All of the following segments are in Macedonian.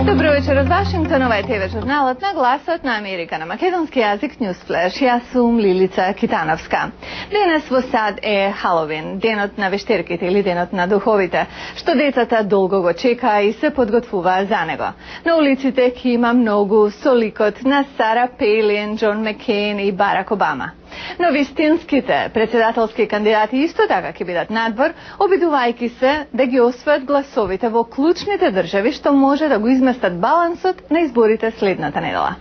Dobro večer od Vašingtona, ovaj TV žurnalat na glasot na Amerika na makedonski jazik Newsflash. Ja sam Lilica Kitanovska. Danas во sad je Halloween, денот на вештерките или денот на духовите, што децата долго го чека и се подготвува за него. На улиците ќе има многу со ликот на Сара Пейлин, Джон Маккейн и Барак Обама. Но вистинските председателски кандидати исто така ќе бидат надвор, обидувајќи се да ги освојат гласовите во клучните држави што може да го изместат балансот на изборите следната недела.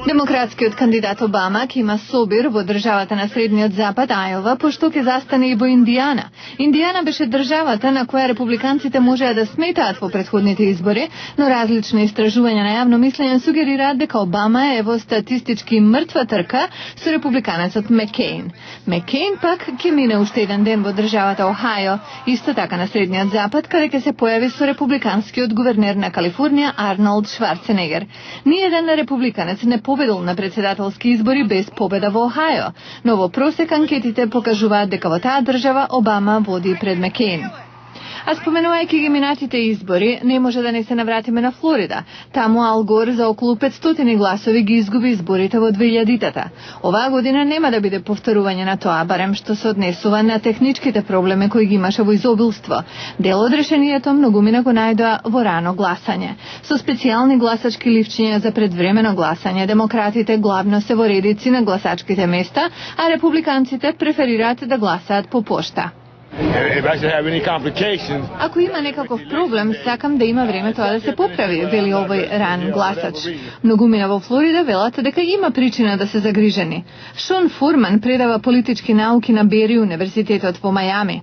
Демократскиот кандидат Обама ќе има собир во државата на Средниот Запад, Ајова, пошто ќе застане и во Индијана. Индијана беше државата на која републиканците можеа да сметаат во претходните избори, но различни истражувања на јавно мислење сугерираат дека Обама е во статистички мртва трка со републиканецот Маккейн. Маккейн пак ќе мине уште еден ден во државата Охајо, исто така на Средниот Запад, каде ќе се појави со републиканскиот гувернер на Калифорнија Арнолд Шварценегер. Ниеден републиканец не победил на председателски избори без победа во Охајо, но во просек анкетите покажуваат дека во таа држава Обама води пред Маккейн. А споменувајќи ги минатите избори, не може да не се навратиме на Флорида. Таму Ал Гор за околу 500 гласови ги изгуби изборите во 2000-та. Оваа година нема да биде повторување на тоа, барем што се однесува на техничките проблеми кои ги имаше во изобилство. Дел од решението многумина го најдоа во рано гласање. Со специјални гласачки ливчиња за предвремено гласање, демократите главно се во редици на гласачките места, а републиканците преферираат да гласаат по пошта. Ако има некаков проблем, сакам да има време тоа да се поправи, вели овој ран гласач. Многумина во Флорида велат дека има причина да се загрижени. Шон Фурман предава политички науки на Бери универзитетот во Мајами.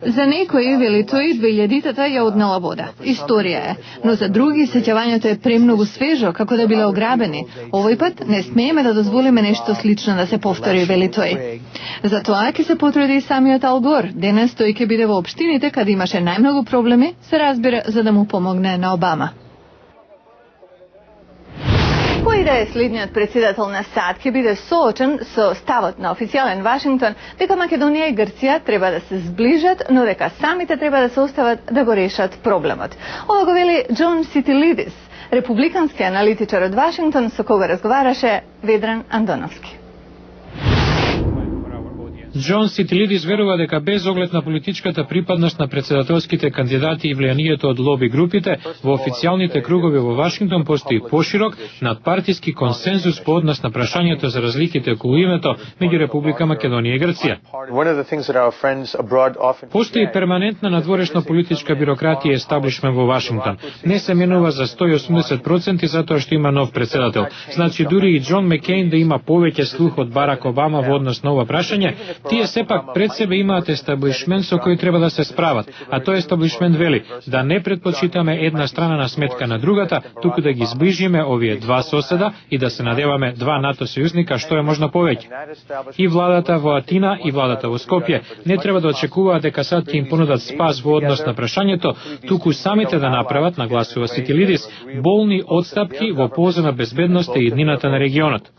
За некои, вели тој, 2000-та ја однела вода. Историја е, но за други сеќавањето е премногу свежо, како да биле ограбени. Овој пат не смееме да дозволиме нешто слично да се повтори, вели тој. Затоа ќе се потруди и самиот Ал Гор. Денес тој ќе биде во општините каде имаше најмногу проблеми, се разбира, за да му помогне на Обама. Кој да е следниот председател на САД ќе биде соочен со ставот на официјален Вашингтон дека Македонија и Грција треба да се сближат, но дека самите треба да се остават да го решат проблемот. Ова го вели Џон Ситилидис, републикански аналитичар од Вашингтон со кога разговараше Ведран Андоновски. Џон Ситилидис верува дека без оглед на политичката припадност на председателските кандидати и влијанието од лоби групите, во официјалните кругови во Вашингтон постои поширок надпартиски консензус по однос на прашањето за разликите околу името меѓу Република Македонија и Грција. Постои перманентна надворешна политичка бирократија и естаблишмент во Вашингтон. Не се менува за 180% затоа што има нов председател. Значи дури и Џон Маккейн да има повеќе слух од Барак Обама во однос на ова прашање, тие сепак пред себе имаат естаблишмент со кој треба да се справат, а тој естаблишмент вели да не предпочитаме една страна на сметка на другата, туку да ги зближиме овие два соседа и да се надеваме два НАТО сојузника што е можно повеќе. И владата во Атина и владата во Скопје не треба да очекуваат дека сад ќе им понудат спас во однос на прашањето, туку самите да направат, нагласува Ситилидис, болни отстапки во полза на безбедноста и еднината на регионот.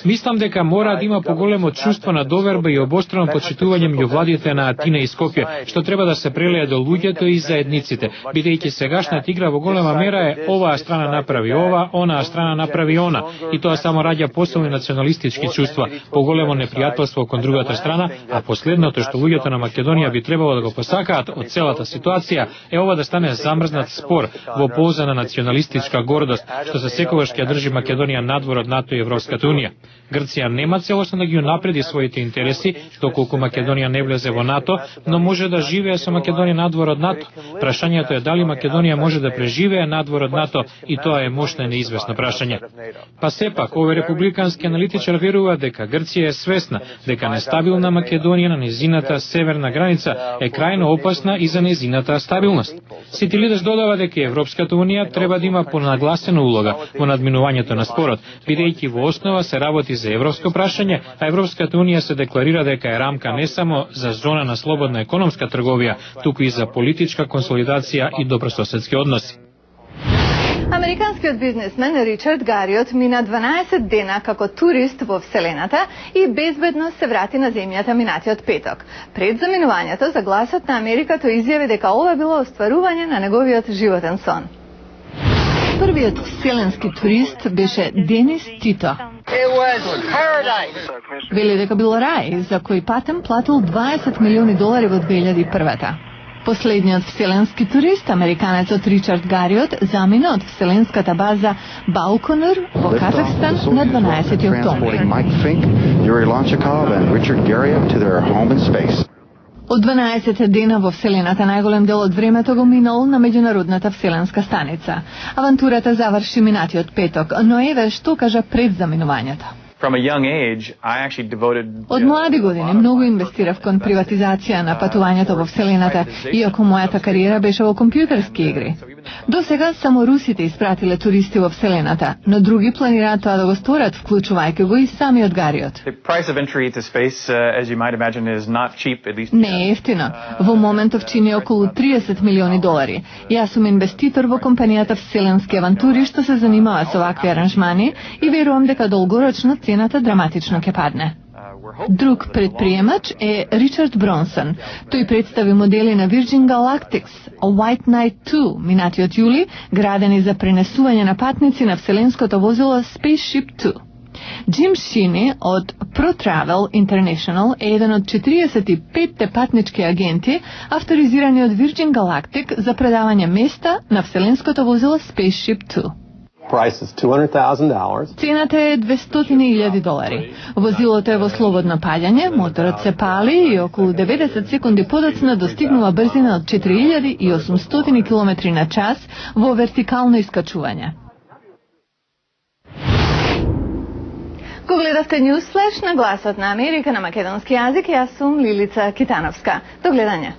Мислам дека мора да има поголемо чувство на доверба и обострано почитување меѓу владите на Атина и Скопје, што треба да се прелее до луѓето и заедниците, бидејќи сегашната игра во голема мера е оваа страна направи ова, онаа страна направи она, и тоа само раѓа посилни националистички чувства, поголемо непријателство кон другата страна, а последното што луѓето на Македонија би требало да го посакаат од целата ситуација е ова да стане замрзнат спор во полза на националистичка гордост, што се секогаш ќе држи Македонија надвор од НАТО и Европската унија. Грција нема целосно да ги унапреди своите интереси, доколку Македонија не влезе во НАТО, но може да живее со Македонија надвор од НАТО. Прашањето е дали Македонија може да преживее надвор од НАТО, и тоа е мощно и неизвестно прашање. Па сепак, овој републикански аналитичар верува дека Грција е свесна дека нестабилна Македонија на незината северна граница е крајно опасна и за незината стабилност. Ситилидис додава дека Европската унија треба да има понагласена улога во надминувањето на спорот, бидејќи во основа се работи за европско прашање, а Европската унија се декларира дека е рамка не само за зона на слободна економска трговија, туку и за политичка консолидација и добрососедски односи. Американскиот бизнесмен Ричард Гариот мина 12 дена како турист во Вселената и безбедно се врати на земјата минатиот петок. Пред заминувањето за Гласот на Америка тој изјави дека ова било остварување на неговиот животен сон. Првиот вселенски турист беше Денис Тито. Вели дека бил рај за кој Патем платил $20 милиони во 2001-та. Последниот вселенски турист, американецот Ричард Гариот, замина од вселенската база Бауконур во Казахстан на 12 октомври. Од 12 дена во Вселената најголем дел од времето го минал на меѓународната вселенска станица. Авантурата заврши минатиот петок, но еве што кажа пред заминувањето. Од млади години многу инвестирав кон приватизација на патувањето во Вселената, иако мојата кариера беше во компјутерски игри. До сега само русите испратиле туристи во Вселената, но други планираат тоа да го сторат, вклучувајќи го и самиот Гариот. Не е ефтино. Во моментов чини околу $30 милиони. Јас сум инвеститор во компанијата Вселенски авантури што се занимава со вакви аранжмани и верувам дека долгорочно цената драматично ќе падне. Друг предприемач е Ричард Бронсон. Тој представи модели на Virgin Galactic's White Knight 2 минатиот јули, градени за пренесување на патници на вселенското возило Spaceship 2. Джим Шини од ProTravel International е еден од 45-те патнички агенти авторизирани од Virgin Galactic за предавање места на вселенското возило Spaceship 2. Цената е $200,000. Возилото е во слободно паѓање, моторот се пали и околу 90 секунди подоцна достигнува брзина од 4800 км на час во вертикално искачување. Го гледавте Newsflash на Гласот на Америка на македонски јазик, јас сум Лилица Китановска. До гледање.